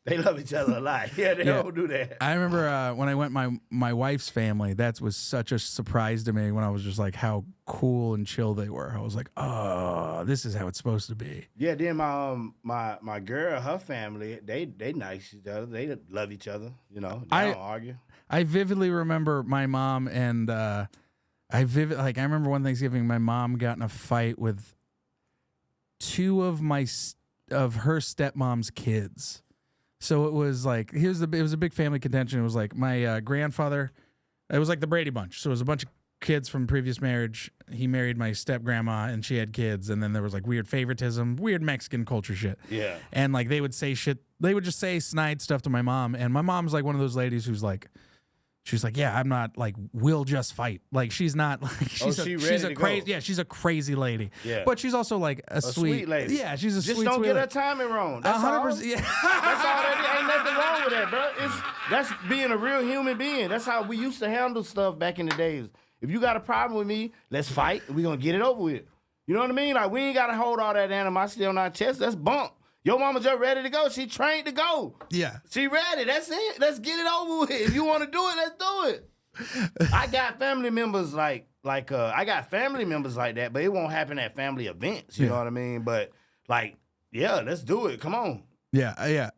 They love each other a lot. Yeah, they don't do that. I remember when I went my wife's family, that was such a surprise to me when I was just like how cool and chill they were. I was like, oh, this is how it's supposed to be. Yeah, then my girl, her family, they nice each other. They love each other, you know. They don't argue. I vividly remember my mom and I remember one Thanksgiving my mom got in a fight with two of her stepmom's kids. So it was like it was a big family contention. It was like my grandfather. It was like the Brady Bunch. So it was a bunch of kids from previous marriage. He married my step grandma, and she had kids. And then there was like weird favoritism, weird Mexican culture shit. Yeah. And like they would say shit. They would just say snide stuff to my mom. And my mom's like one of those ladies who's like, she's like, yeah, I'm not like, we'll just fight. Like she's not like she's a crazy. Yeah, she's a crazy lady. Yeah. But she's also like a sweet lady. Yeah, she's a Just sweet. don't sweet get her lady. timing wrong. That's all. 100%. Yeah. That's all that is. Ain't nothing wrong with that, bro. That's being a real human being. That's how we used to handle stuff back in the days. If you got a problem with me, let's fight. We're going to get it over with. You know what I mean? Like, we ain't got to hold all that animosity on our chest. Let's bump. Your mama just ready to go. She trained to go. Yeah. She ready. That's it. Let's get it over with. If you want to do it, let's do it. I got family members like I got family members like that, but it won't happen at family events. You know what I mean? But like, yeah, let's do it. Come on. Yeah.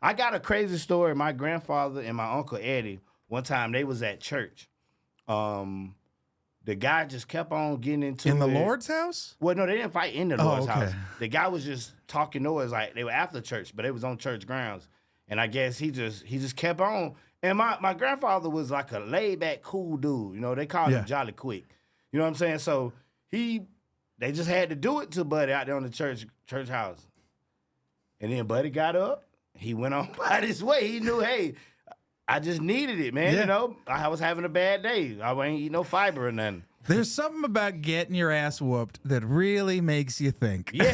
I got a crazy story. My grandfather and my uncle Eddie, one time they was at church. The guy just kept on getting into In the it. Lord's house? Well, no, they didn't fight in the Lord's okay. house. The guy was just talking noise like they were after church, but it was on church grounds. And I guess he just kept on. And my grandfather was like a laid back, cool dude. You know, they called him Jolly Quick. You know what I'm saying? So they just had to do it to Buddy out there on the church house. And then Buddy got up. He went on by his way. He knew, hey, I just needed it, man. Yeah. You know, I was having a bad day. I ain't eat no fiber or nothing. There's something about getting your ass whooped that really makes you think. Yeah.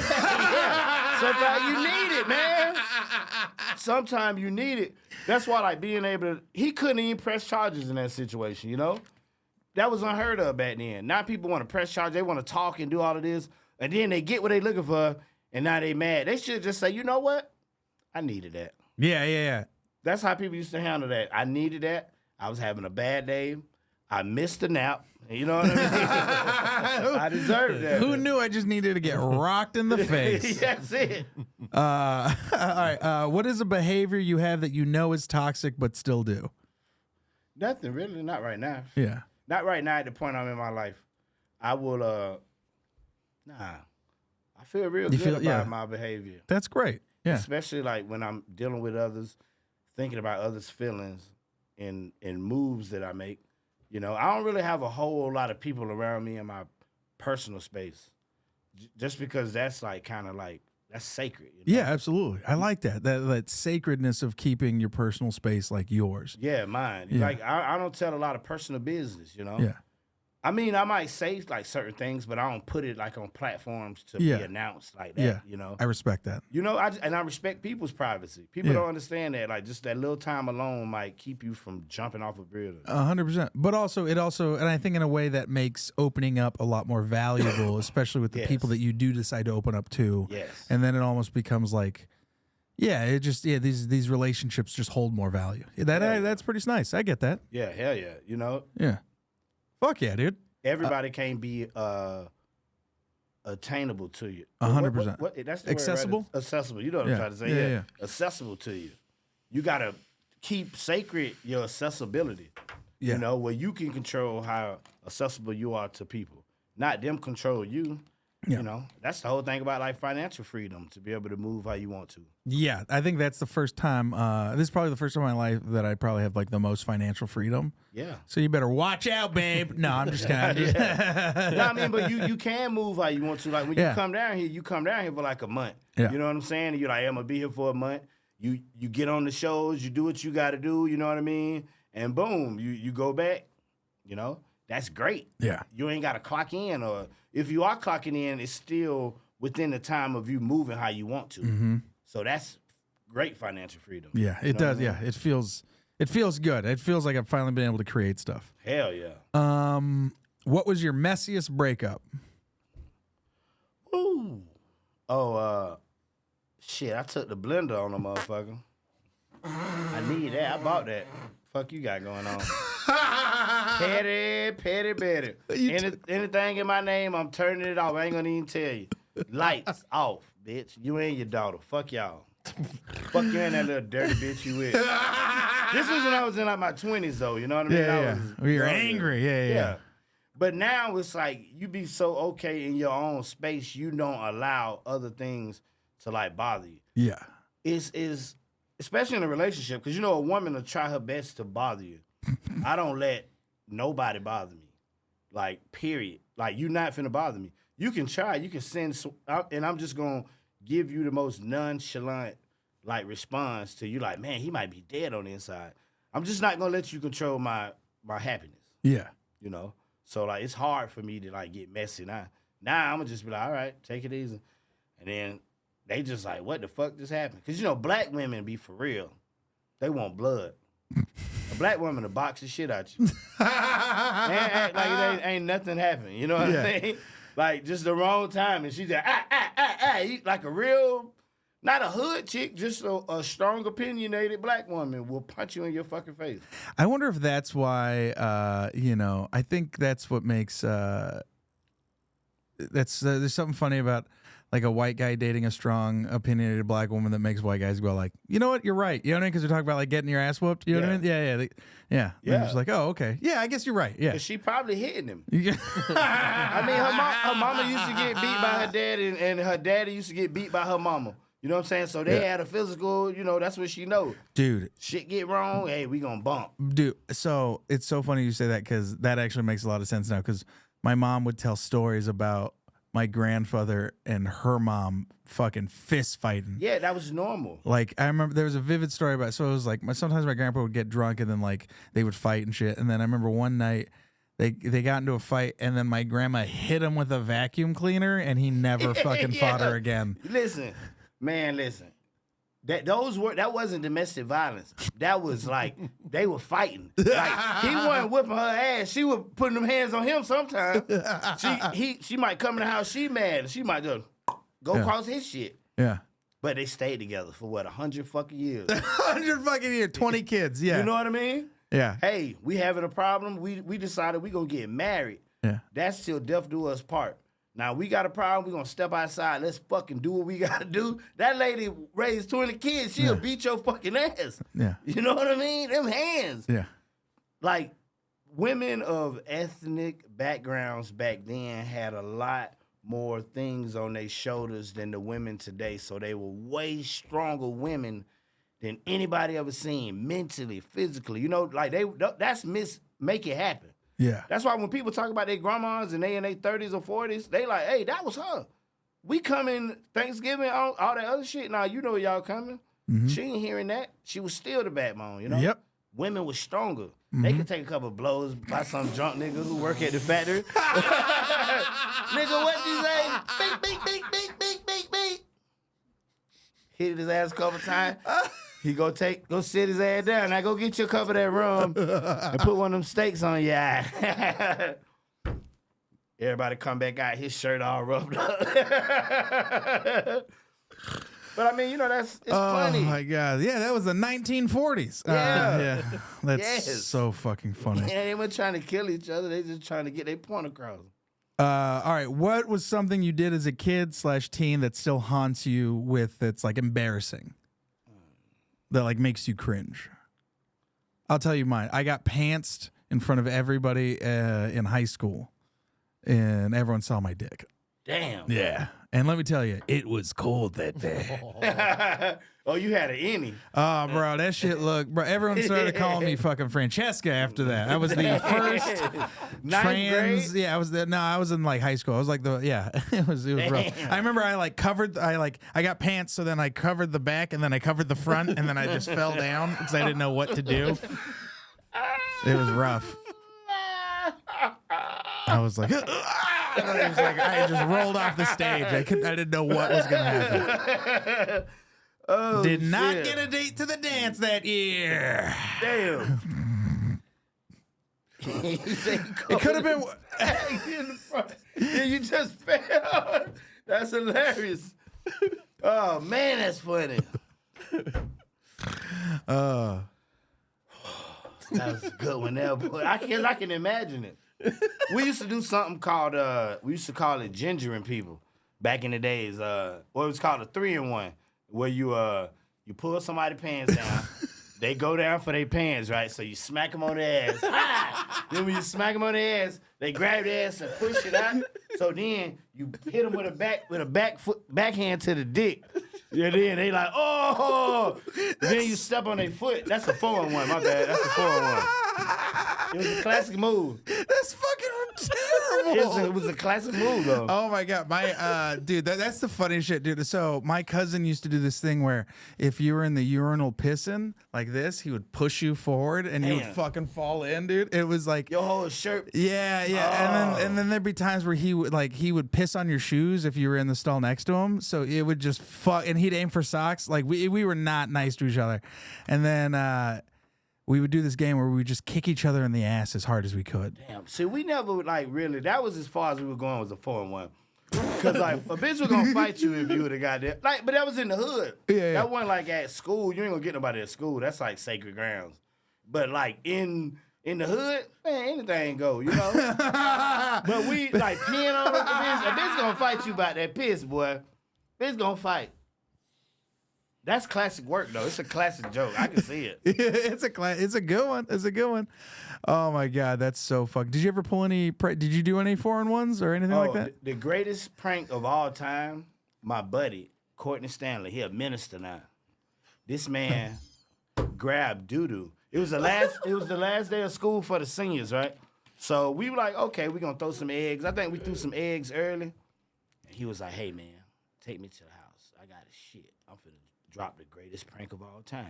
Sometimes you need it, man. Sometimes you need it. That's why, like, being able to, he couldn't even press charges in that situation, you know? That was unheard of back then. Now people want to press charges. They want to talk and do all of this. And then they get what they looking for, and now they mad. They should just say, you know what? I needed that. Yeah. That's how people used to handle that. I needed that. I was having a bad day. I missed a nap. You know what I mean? I deserved that. Who knew I just needed to get rocked in the face? That's it. All right. What is a behavior you have that you know is toxic but still do? Nothing really. Not right now. Yeah. Not right now at the point I'm in my life. I will, I feel real good about my behavior. That's great. Yeah. Especially like when I'm dealing with others, thinking about others' feelings and moves that I make. You know, I don't really have a whole lot of people around me in my personal space. Just because that's like kind of like, that's sacred. You know? Yeah, absolutely. I like that. That sacredness of keeping your personal space like yours. Yeah, mine. Yeah. Like I don't tell a lot of personal business, you know? Yeah. I mean, I might say like certain things, but I don't put it like on platforms to be announced like that, you know? I respect that. You know, I respect people's privacy. People don't understand that. Like, just that little time alone might keep you from jumping off a building. 100%. But also, and I think in a way that makes opening up a lot more valuable, especially with the people that you do decide to open up to. Yes. And then it almost becomes like, these relationships just hold more value. That's pretty nice. I get that. Yeah, hell yeah. You know? Yeah. Fuck yeah, dude. Everybody can't be attainable to you. 100%. That's the accessible? word, right? Accessible. You know what I'm trying to say? Yeah. Accessible to you. You gotta keep sacred your accessibility. Yeah. You know, where you can control how accessible you are to people, not them control you. Yeah. You know, that's the whole thing about like financial freedom, to be able to move how you want to. Yeah, I think that's the first time. This is probably the first time in my life that I probably have like the most financial freedom. Yeah. So you better watch out, babe. No, I'm just kidding. No, I mean, but you can move how you want to. Like when Yeah. you come down here for like a month. Yeah. You know what I'm saying? And you're like, I'm gonna be here for a month. You get on the shows, you do what you got to do. You know what I mean? And boom, you go back. You know, that's great. Yeah. You ain't got to clock in, or if you are clocking in, it's still within the time of you moving how you want to. Mm-hmm. So that's great financial freedom. Yeah, You it know does. what I mean? Yeah, it feels good. It feels like I've finally been able to create stuff. Hell yeah. What was your messiest breakup? Ooh. Oh, shit, I took the blender on the motherfucker. I need that. I bought that. Fuck you got going on. Petty. Anything in my name, I'm turning it off. I ain't gonna even tell you. Lights off, bitch. You and your daughter. Fuck y'all. Fuck you and that little dirty bitch you with. This was when I was in like my 20s though, you know what I mean? I was You're younger. angry. Yeah. But now it's like you be so okay in your own space, you don't allow other things to like bother you. Yeah. Is especially in a relationship, because you know a woman will try her best to bother you. I don't let nobody bother me. Like, period. Like, you not finna bother me. You can try, you can send, and I'm just gonna give you the most nonchalant like response to you. Like, man, he might be dead on the inside. I'm just not gonna let you control my happiness. Yeah. You know, so like it's hard for me to like get messy now. Now I'm gonna just be like, all right, take it easy, and then they just like, what the fuck just happened? Because you know, black women be for real. They want blood. A black woman will box the shit out you. And act like it ain't nothing happened. You know what I mean? Like just the wrong time, and she's like, like a real, not a hood chick, just a strong opinionated black woman will punch you in your fucking face. I wonder if that's why, I think that's what makes, there's something funny about like a white guy dating a strong opinionated black woman that makes white guys go like, you know what, you're right. You know what I mean? Because they're talking about like getting your ass whooped. You know what I mean? Yeah. Yeah. They're just like, oh, okay. Yeah, I guess you're right. Yeah. But she probably hitting him. Yeah. I mean, her mama used to get beat by her dad, and her daddy used to get beat by her mama. You know what I'm saying? So they had a physical, that's what she know. Dude. Shit get wrong, hey, we gonna bump. Dude, so it's so funny you say that because that actually makes a lot of sense now because my mom would tell stories about my grandfather and her mom fucking fist fighting. Yeah, that was normal. Like, I remember there was a vivid story about, so it was like, sometimes my grandpa would get drunk and then like they would fight and shit. And then I remember one night they got into a fight and then my grandma hit him with a vacuum cleaner and he never fucking fought her again. Listen. That wasn't domestic violence. That was like they were fighting. Like he wasn't whipping her ass. She was putting them hands on him sometimes. She might come in the house, she mad. She might just go across his shit. Yeah. But they stayed together for what, 100 fucking years. 100 fucking years, 20 kids, yeah. You know what I mean? Yeah. Hey, we having a problem. We decided we gonna get married. Yeah. That's till death do us part. Now we got a problem. We gonna step outside. Let's fucking do what we gotta do. That lady raised 20 kids. She'll beat your fucking ass. Yeah. You know what I mean? Them hands. Yeah. Like women of ethnic backgrounds back then had a lot more things on their shoulders than the women today. So they were way stronger women than anybody ever seen, mentally, physically. Like that's make it happen. Yeah. That's why when people talk about their grandmas and they in their 30s or 40s, they like, hey, that was her. We coming Thanksgiving, all that other shit. Now, you know y'all coming. Mm-hmm. She ain't hearing that. She was still the backbone, Yep. Women was stronger. Mm-hmm. They could take a couple of blows by some drunk nigga who work at the factory. Nigga, what you say? Beep. Hit his ass a couple times. He go sit his ass down. Now go get you a cup of that rum and put one of them steaks on your eye. Everybody come back out, his shirt all rubbed up. But I mean, it's funny. Oh my God. Yeah, that was the 1940s. Yeah. That's so fucking funny. Yeah, they weren't trying to kill each other. They just trying to get their point across. All right. What was something you did as a kid / teen that still haunts you that's like embarrassing? That like makes you cringe? I'll tell you mine. I got pantsed in front of everybody in high school, and everyone saw my dick. Damn. Yeah. And let me tell you, it was cold that day. Oh, you had an innie. Oh, bro, that shit looked, bro. Everyone started calling me fucking Francesca after that. I was the first Ninth trans. grade? Yeah, I was in like high school. I was like it was rough. Damn. I remember I got pants, so then I covered the back and then I covered the front and then I just fell down because I didn't know what to do. It was rough. I was like, I just rolled off the stage. I didn't know what was gonna happen. Oh, Did not shit. get a date to the dance that year. Damn. It could have been. in the front. Yeah, you just fell. That's hilarious. Oh man, that's funny. That was a good one there, boy. I can imagine it. We used to do something called we used to call it gingering people back in the days. It was called a 3-in-1, where you pull somebody's pants down, they go down for their pants, right? So you smack them on the ass. Then when you smack them on the ass, they grab their ass and push it out. So then you hit them with a backhand to the dick. Yeah, then they like, oh. Then you step on their foot. That's a 4-in-1. My bad. That's a 4-in-1. It was a classic move. That's fucking terrible. It was a classic move, though. Oh my god, my dude, that's the funny shit, dude. So my cousin used to do this thing where if you were in the urinal pissing like this, he would push you forward and you would Damn. fucking fall in, dude. It was like Your whole shirt. yeah, and then there'd be times where he would piss on your shoes if you were in the stall next to him. So it would just fuck, and he'd aim for socks. Like we were not nice to each other, and then we would do this game where we would just kick each other in the ass as hard as we could. Damn. See, we never like really. That was as far as we were going. Was a 4-in-1. Cause like a bitch was gonna fight you if you would have got there. Like, but that was in the hood. Yeah. That wasn't like at school. You ain't gonna get nobody at school. That's like sacred grounds. But like in the hood, man, anything go. You know. But we like peeing on a bitch gonna fight you about that piss, boy. Bitch gonna fight. That's classic work though. It's a classic joke. I can see it. It's a good one. It's a good one. Oh my god, that's so fuck. Did you ever pull any? Did you do any 4-in-1s or anything like that? The greatest prank of all time, my buddy, Courtney Stanley, he a minister now. This man grabbed doo-doo. It was the last day of school for the seniors, right? So we were like, okay, we're gonna throw some eggs. I think we threw some eggs early. And he was like, hey man, take me to the house. I got a shit. I'm finna drop the greatest prank of all time.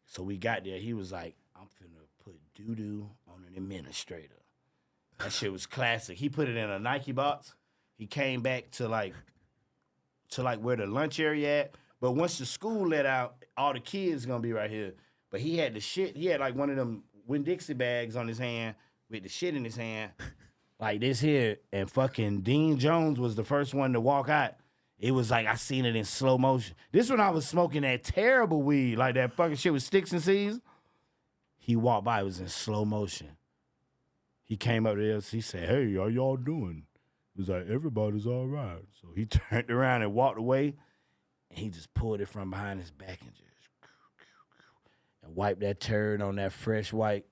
So we got there. He was like, I'm finna put doo-doo on an administrator. That shit was classic. He put it in a Nike box. He came back to like where the lunch area at. But once the school let out, all the kids gonna be right here. But he had the shit. He had like one of them Winn-Dixie bags on his hand with the shit in his hand, like this here. And fucking Dean Jones was the first one to walk out. It was like I seen it in slow motion. This when I was smoking that terrible weed, like that fucking shit with sticks and seeds. He walked by, it was in slow motion. He came up to us, he said, hey, how y'all doing? He was like, everybody's all right. So he turned around and walked away, and he just pulled it from behind his back and just and wiped that turd on that fresh white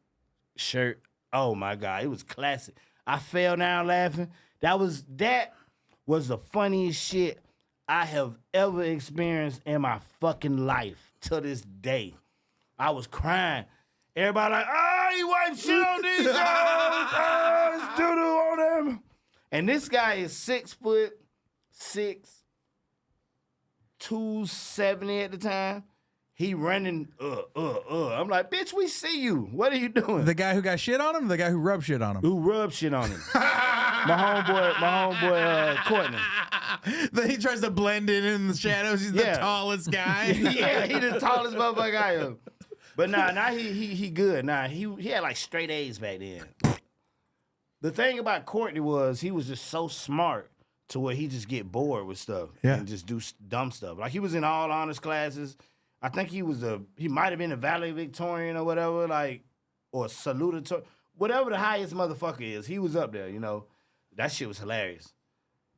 shirt. Oh my God, it was classic. I fell down laughing. That was the funniest shit I have ever experienced in my fucking life to this day. I was crying. Everybody like, oh, he wiped shit on these guys. Oh, it's doo-doo on them. And this guy is 6'6", 270 at the time. He running, I'm like, bitch, we see you. What are you doing? The guy who got shit on him, or the guy who rubbed shit on him. Who rubbed shit on him? my homeboy, Courtney. Then he tries to blend in the shadows. He's the Yeah. tallest guy. Yeah, he the tallest motherfucker I am. But now he good. Nah, he had like straight A's back then. The thing about Courtney was he was just so smart to where he just get bored with stuff and just do dumb stuff. Like he was in all honors classes. I think he might have been a valedictorian or whatever, like, or salutatorian, whatever the highest motherfucker is. He was up there, you know. That shit was hilarious.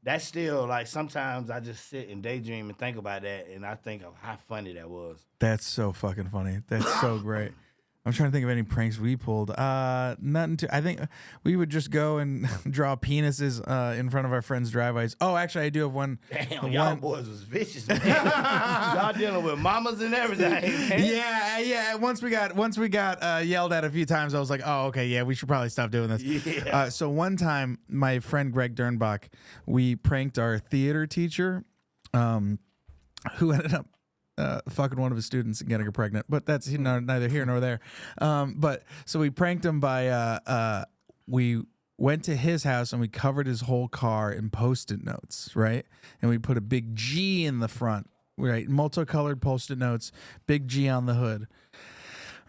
That's still, like, sometimes I just sit and daydream and think about that, and I think of how funny that was. That's so fucking funny. That's so great. I'm trying to think of any pranks we pulled. Nothing too. I think we would just go and draw penises in front of our friends' driveways. Oh, actually, I do have one. Damn, y'all boys was vicious, man. Y'all dealing with mamas and everything, man. Yeah. Once we got yelled at a few times, I was like, oh, okay, yeah, we should probably stop doing this. Yeah. So one time, my friend Greg Dernbach, we pranked our theater teacher, who ended up fucking one of his students and getting her pregnant, but that's neither here nor there. But so we pranked him by we went to his house and we covered his whole car in Post-it notes, right? And we put a big G in the front, right? Multicolored Post-it notes, big G on the hood.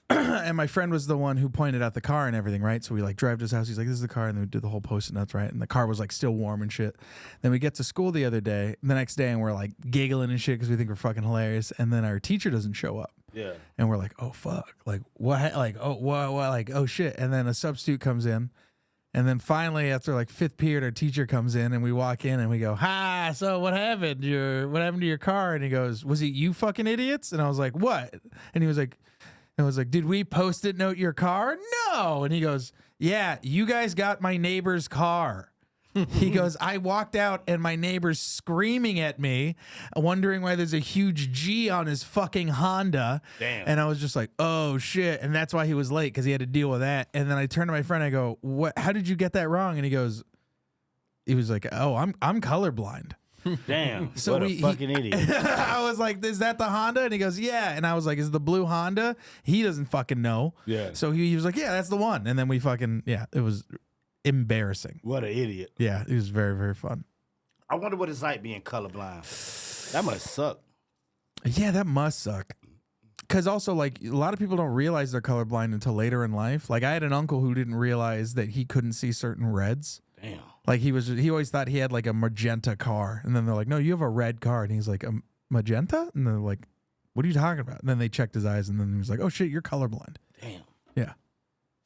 And my friend was the one who pointed out the car and everything, right? So we like drive to his house. He's like, "This is the car," and then we did the whole Post-it notes, right? And the car was like still warm and shit. Then we get to school the next day, and we're like giggling and shit because we think we're fucking hilarious. And then our teacher doesn't show up. Yeah. And we're like, "Oh fuck!" Like what? Like oh what? Like oh shit! And then a substitute comes in, and then finally after like fifth period, our teacher comes in, and we walk in and we go, "Hi, so what happened? What happened to your car?" And he goes, "Was it you fucking idiots?" And I was like, "What?" And he was like. I was like, "Did we Post-it note your car?" "No." And he goes, "Yeah, you guys got my neighbor's car." He goes, "I walked out and my neighbor's screaming at me, wondering why there's a huge G on his fucking Honda." Damn. And I was just like, "Oh shit." And that's why he was late, because he had to deal with that. And then I turned to my friend, I go, "What? How did you get that wrong?" And he was like, "Oh, I'm colorblind." Damn. So what a fucking idiot. I was like, "Is that the Honda?" And he goes, "Yeah." And I was like, "Is it the blue Honda?" He doesn't fucking know. Yeah. So he was like, "Yeah, that's the one." And then we fucking, it was embarrassing. What an idiot. Yeah, it was very, very fun. I wonder what it's like being colorblind. That must suck. Yeah, that must suck. Because also, like, a lot of people don't realize they're colorblind until later in life. Like, I had an uncle who didn't realize that he couldn't see certain reds. Damn. Like, he always thought he had like a magenta car. And then they're like, "No, you have a red car." And he's like, "A magenta?" And they're like, "What are you talking about?" And then they checked his eyes and then he was like, "Oh shit, you're colorblind." Damn. Yeah.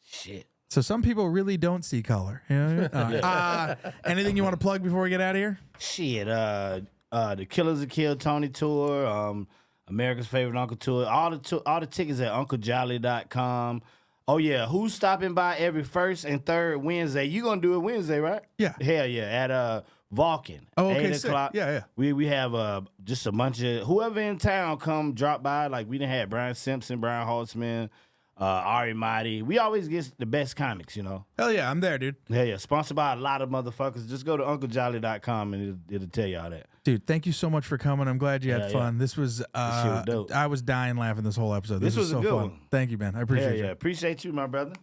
Shit. So some people really don't see color. You know? Anything you want to plug before we get out of here? Shit. The Killers That Killed Tony tour, America's Favorite Uncle tour, all the tickets at UncleJolly.com. Oh yeah, who's stopping by every first and third Wednesday? You gonna do it Wednesday, right? Yeah. Hell yeah, at Vulcan. Oh, okay, 8 sick. o'clock. Yeah. We have just a bunch of whoever in town come drop by. Like we done had Brian Simpson, Brian Holtzman, Ari Mighty. We always get the best comics, you know. Hell yeah, I'm there, dude. Hell yeah, sponsored by a lot of motherfuckers. Just go to UncleJolly.com and it'll tell you all that. Dude, thank you so much for coming. I'm glad you had fun. This was shit was dope. I was dying laughing this whole episode. This was a so good fun. one. Thank you, man. I appreciate Hell you. yeah, appreciate you, my brother.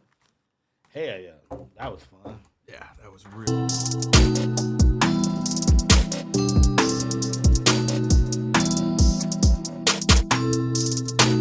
Hell yeah, that was fun. Yeah, that was real.